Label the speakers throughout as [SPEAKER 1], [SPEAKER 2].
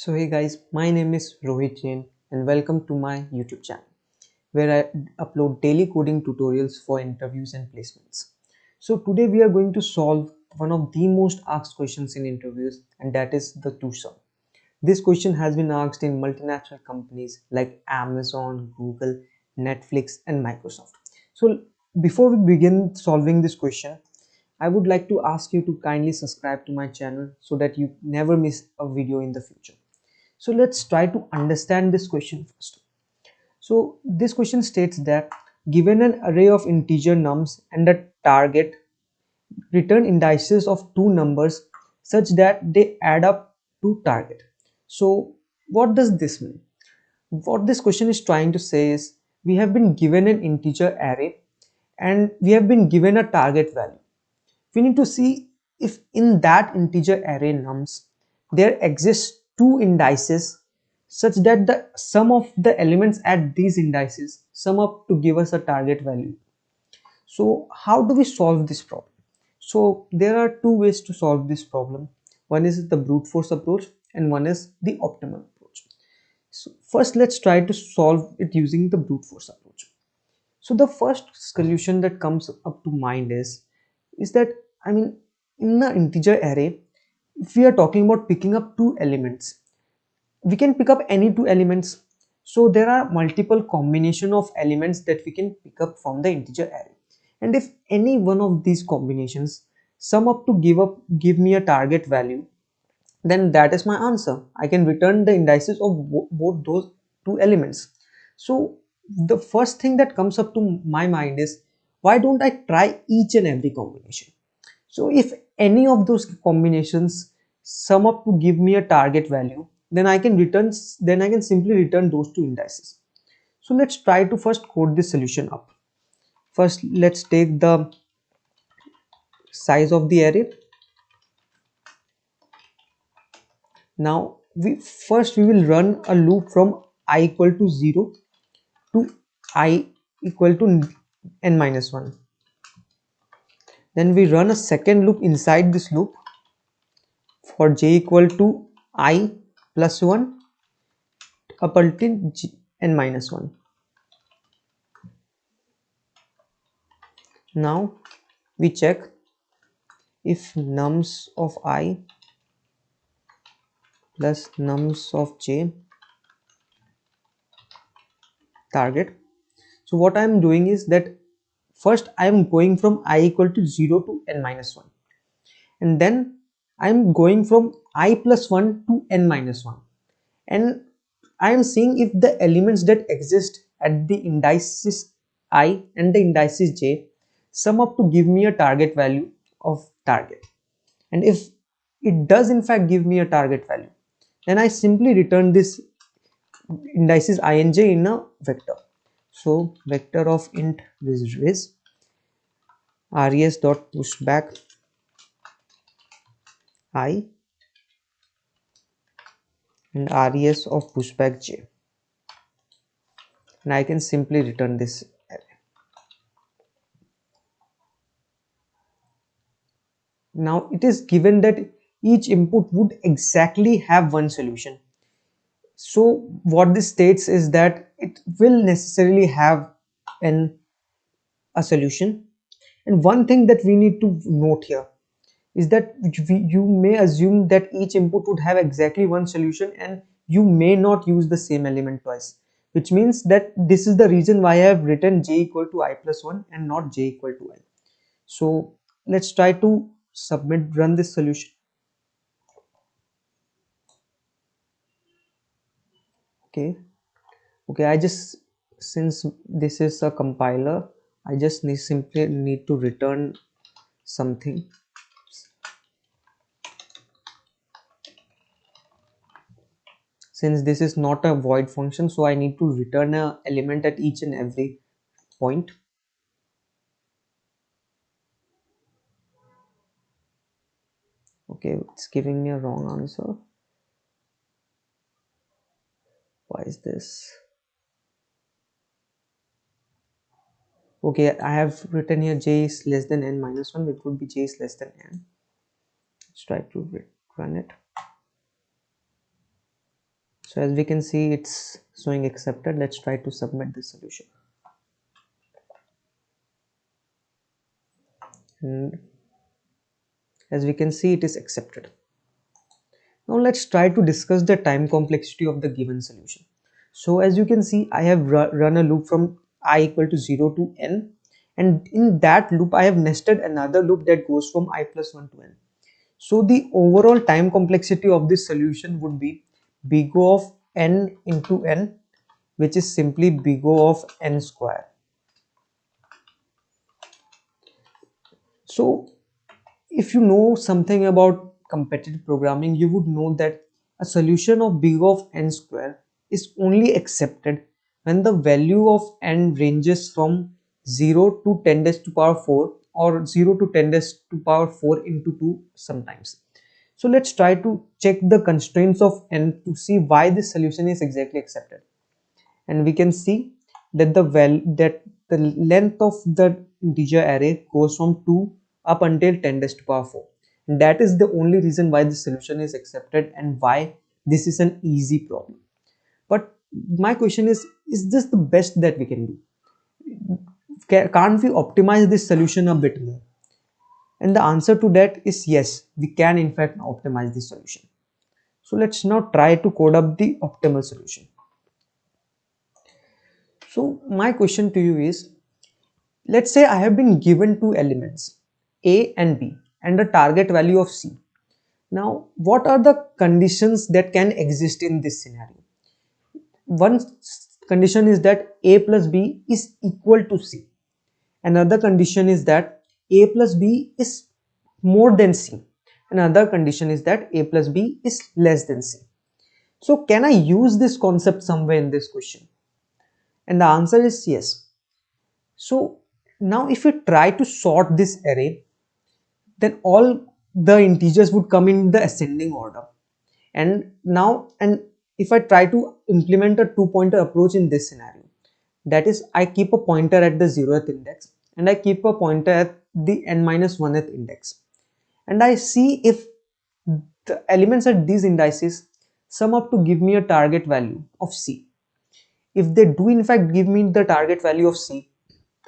[SPEAKER 1] So hey guys, my name is Rohit Jain and welcome to my YouTube channel where I upload daily coding tutorials for interviews and placements. So today we are going to solve one of the most asked questions in interviews, and that is the two sum. This question has been asked in multinational companies like Amazon, Google, Netflix and Microsoft. So before we begin solving this question, I would like to ask you to kindly subscribe to my channel so that you never miss a video in the future. So let's try to understand this question first. So this question states that given an array of integer nums and a target, return indices of two numbers such that they add up to target. So what does this mean? What this question is trying to say is we have been given an integer array and we have been given a target value. We need to see if in that integer array nums there exists two indices such that the sum of the elements at these indices sum up to give us a target value. So how do we solve this problem? So there are two ways to solve this problem. One is the brute force approach and one is the optimal approach. So first let's try to solve it using the brute force approach. So the first solution that comes up to mind is that in the integer array, if we are talking about picking up two elements, we can pick up any two elements. So there are multiple combination of elements that we can pick up from the integer array, and if any one of these combinations sum up to give me a target value, then that is my answer. I can return the indices of both those two elements. So the first thing that comes up to my mind is, why don't I try each and every combination? So if any of those combinations sum up to give me a target value, then I can simply return those two indices. So let's try to first code this solution up. First, let's take the size of the array. Now we will run a loop from I equal to 0 to I equal to n minus 1. Then we run a second loop inside this loop for j equal to I plus 1 up until n minus 1. Now we check if nums of I plus nums of j target. So what I am doing is that first I am going from I equal to 0 to n minus 1, and then I am going from I plus 1 to n minus 1, and I am seeing if the elements that exist at the indices I and the indices j sum up to give me a target value of target. And if it does in fact give me a target value, then I simply return this indices I and j in a vector. So vector of int res res dot pushback I and res of pushback j, and I can simply return this array. Now it is given that each input would exactly have one solution. So what this states is that it will necessarily have an a solution. And one thing that we need to note here is that you may assume that each input would have exactly one solution and you may not use the same element twice, which means that this is the reason why I have written j equal to I plus 1 and not j equal to I. So let's try to run this solution. Okay, I just, since this is a compiler, I just simply need to return something. Since this is not a void function, so I need to return an element at each and every point. Okay, it's giving me a wrong answer. Why is this? Okay, I have written here j is less than n minus 1. It would be j is less than n. Let's try to run it. So as we can see, it's showing accepted. Let's try to submit the solution. And as we can see, it is accepted. Now let's try to discuss the time complexity of the given solution. So as you can see, I have run a loop from I equal to 0 to n, and in that loop I have nested another loop that goes from I plus 1 to n. So the overall time complexity of this solution would be big O of n into n, which is simply big O of n square. So if you know something about competitive programming, you would know that a solution of big O of n square is only accepted when the value of n ranges from 0 to 10 raised to power 4 or 0 to 10 raised to power 4 into 2 sometimes. So let's try to check the constraints of n to see why this solution is exactly accepted. And we can see that the length of the integer array goes from 2 up until 10 raised to power 4. And that is the only reason why the solution is accepted and why this is an easy problem. But my question is this the best that we can do? Can't we optimize this solution a bit more? And the answer to that is yes, we can in fact optimize this solution. So let's now try to code up the optimal solution. So my question to you is, let's say I have been given two elements, A and B, and a target value of C. Now, what are the conditions that can exist in this scenario? One condition is that A plus B is equal to C. Another condition is that A plus B is more than C. Another condition is that A plus B is less than C. So can I use this concept somewhere in this question? And the answer is yes. So now if we try to sort this array, then all the integers would come in the ascending order. And if I try to implement a two-pointer approach in this scenario, that is, I keep a pointer at the 0th index and I keep a pointer at the n-1th index, and I see if the elements at these indices sum up to give me a target value of C. If they do in fact give me the target value of C,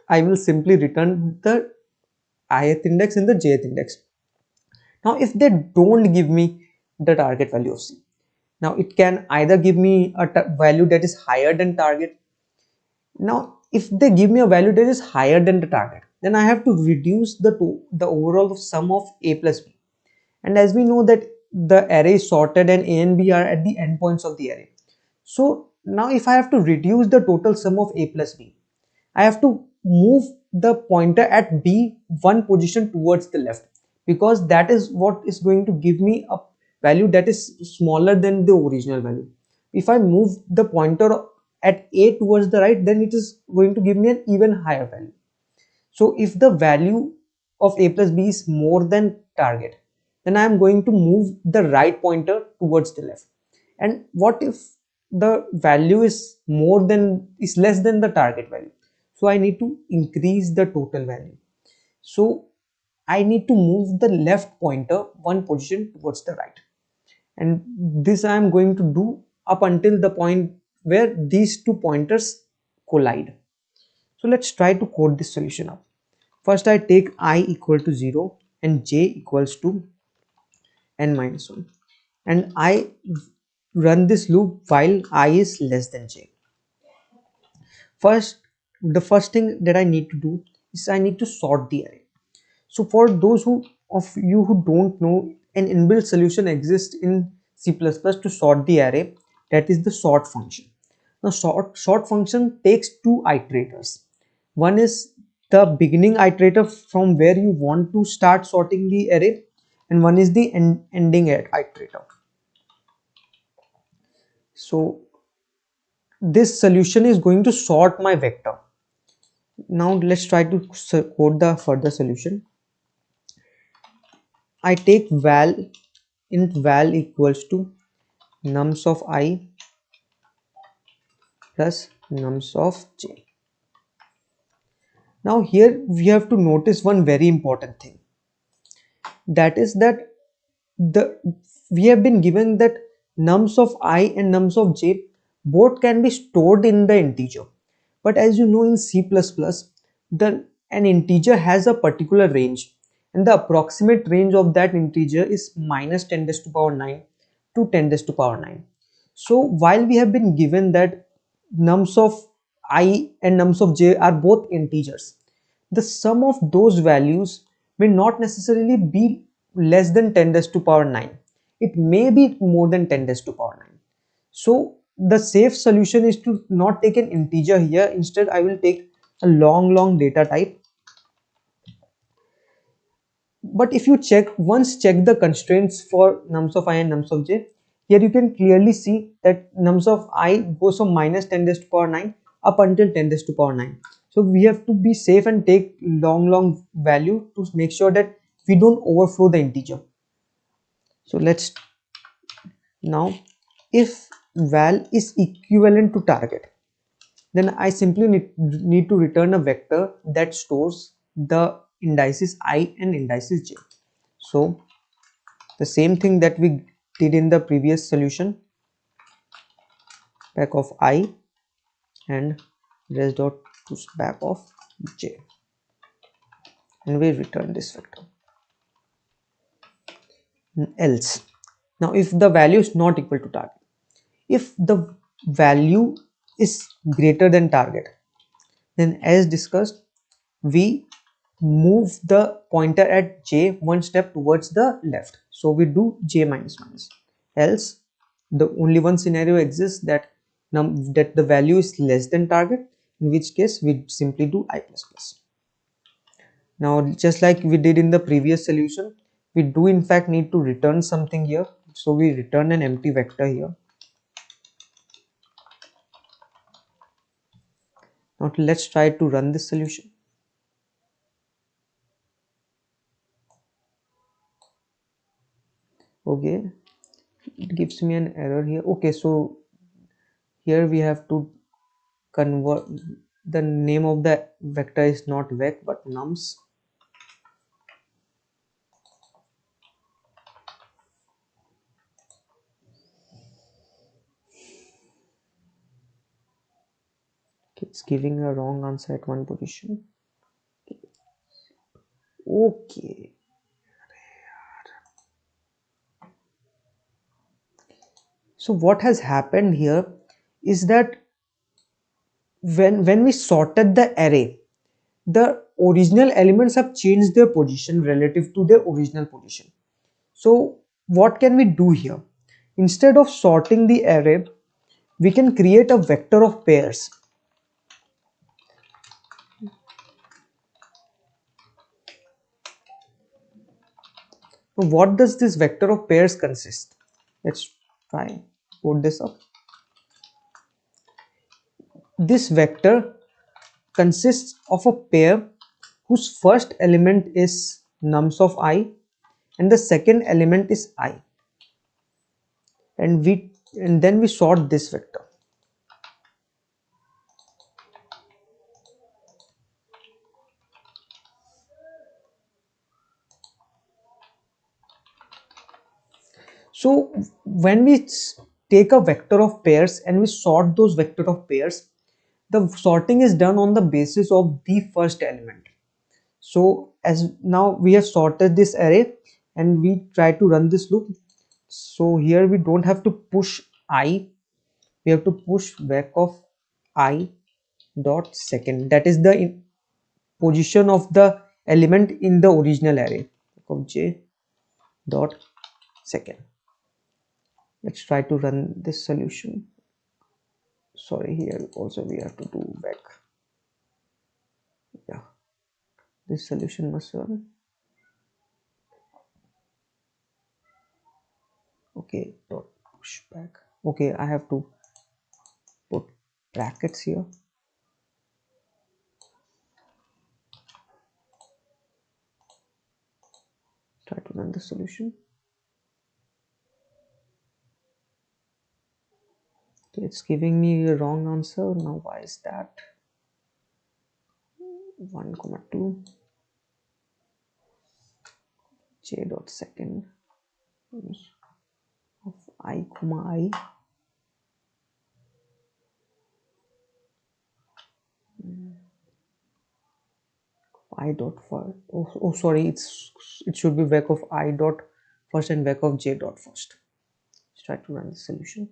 [SPEAKER 1] I will simply return the ith index and the jth index. Now if they don't give me the target value of C, now it can either give me a value that is higher than target. Now if they give me a value that is higher than the target, then I have to reduce the overall sum of A plus B. And as we know that the array is sorted and A and B are at the endpoints of the array. So now if I have to reduce the total sum of A plus B, I have to move the pointer at B one position towards the left, because that is what is going to give me a value that is smaller than the original value. If I move the pointer at A towards the right, then it is going to give me an even higher value. So if the value of A plus B is more than target, then I am going to move the right pointer towards the left. And what if the value is less than the target value? So I need to increase the total value. So I need to move the left pointer one position towards the right. And this I am going to do up until the point where these two pointers collide. So let's try to code this solution up. First I take I equal to 0 and j equals to n minus 1, and I run this loop while I is less than j. The first thing that I need to do is I need to sort the array. So for those of you who don't know, an inbuilt solution exists in C++ to sort the array, that is the sort function. Now sort function takes two iterators. One is the beginning iterator from where you want to start sorting the array, and one is the ending iterator. So this solution is going to sort my vector. Now let's try to code the further solution. I take val equals to nums of I plus nums of j. Now here we have to notice one very important thing, that is that the we have been given that nums of I and nums of j both can be stored in the integer. But as you know, in C++, an integer has a particular range, and the approximate range of that integer is minus 10 raised to power 9 to 10 raised to power 9. So while we have been given that nums of I and nums of j are both integers, the sum of those values may not necessarily be less than 10 raised to power 9. It may be more than 10 raised to power 9. So the safe solution is to not take an integer here. Instead, I will take a long data type. But if you check the constraints for nums of I and nums of j, here you can clearly see that nums of I goes from minus 10 raised to power 9 up until 10 raised to power 9. So we have to be safe and take long value to make sure that we don't overflow the integer. So let's now, if val is equivalent to target, then I simply need to return a vector that stores the indices I and indices j. So the same thing that we did in the previous solution, back of I and res dot push back of j, and we return this vector. Else, now if the value is not equal to target, if the value is greater than target, then as discussed, we move the pointer at j one step towards the left. So we do j minus minus. Else, the only one scenario exists that that the value is less than target, in which case we simply do I plus plus. Now, just like we did in the previous solution, we do in fact need to return something here. So we return an empty vector here. Now let's try to run this solution. Okay, it gives me an error here. Okay, so here we have to convert the name of the vector is not vec but nums. It's giving a wrong answer at one position. Okay, so what has happened here is that when we sorted the array, the original elements have changed their position relative to their original position. So what can we do here? Instead of sorting the array, we can create a vector of pairs. Now, what does this vector of pairs consist? Let's try put this up. This vector consists of a pair whose first element is nums of I and the second element is I, and then we sort this vector. So when we take a vector of pairs and we sort those vector of pairs, the sorting is done on the basis of the first element. So as now we have sorted this array and we try to run this loop. So here we don't have to push I, we have to push vec of I dot second, that is the position of the element in the original array of j dot second. Let's try to run this solution. Sorry, here also we have to do vec. Yeah, this solution must run. Okay, dot push back. Okay, I have to put brackets here. Try to run the solution. Okay, it's giving me a wrong answer. Now why is that? 1,2 j dot second I comma I, I dot first. Oh, sorry, it should be vec of I dot first and vec of j dot first. Let's try to run the solution.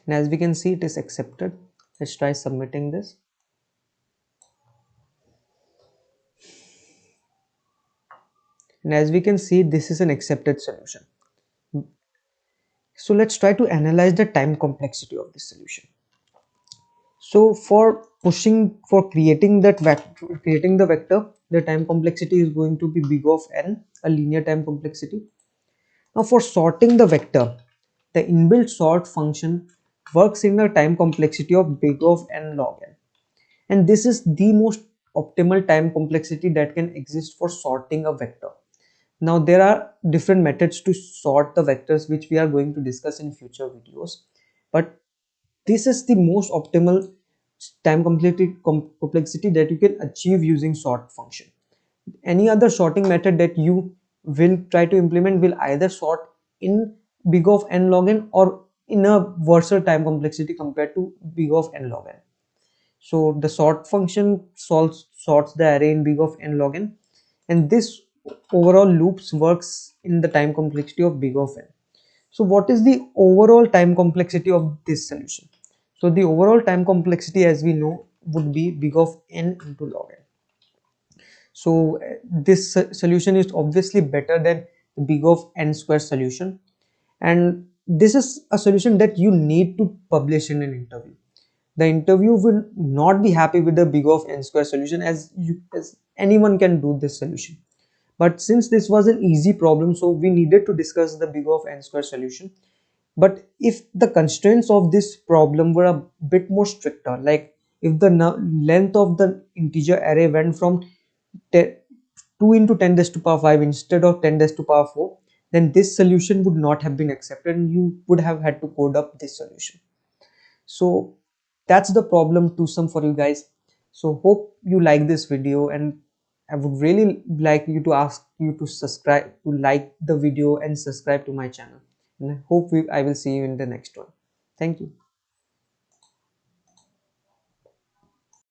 [SPEAKER 1] And as we can see, it is accepted. Let's try submitting this. And as we can see, this is an accepted solution. So let's try to analyze the time complexity of this solution. So for creating that vector, creating the vector, the time complexity is going to be big of n, a linear time complexity. Now for sorting the vector, the inbuilt sort function works in a time complexity of big of n log n. And this is the most optimal time complexity that can exist for sorting a vector. Now there are different methods to sort the vectors which we are going to discuss in future videos, but this is the most optimal time complexity that you can achieve using sort function. Any other sorting method that you will try to implement will either sort in big of n log n or in a worse time complexity compared to big of n log n. So the sort function sorts the array in big of n log n, and this overall loops works in the time complexity of big of n. So what is the overall time complexity of this solution? So the overall time complexity, as we know, would be big of n into log n. So this solution is obviously better than the big of n square solution, and this is a solution that you need to publish in an interview. The interview will not be happy with the big of n square solution, as anyone can do this solution. But since this was an easy problem, so we needed to discuss the big of n square solution. But if the constraints of this problem were a bit more stricter, like if the length of the integer array went from 2 into 10 raised to power 5 instead of 10 raised to power 4, then this solution would not have been accepted and you would have had to code up this solution. So that's the problem to sum for you guys. So hope you like this video, and I would really like you to ask you to subscribe, to like the video and subscribe to my channel. And I hope I will see you in the next one. Thank you.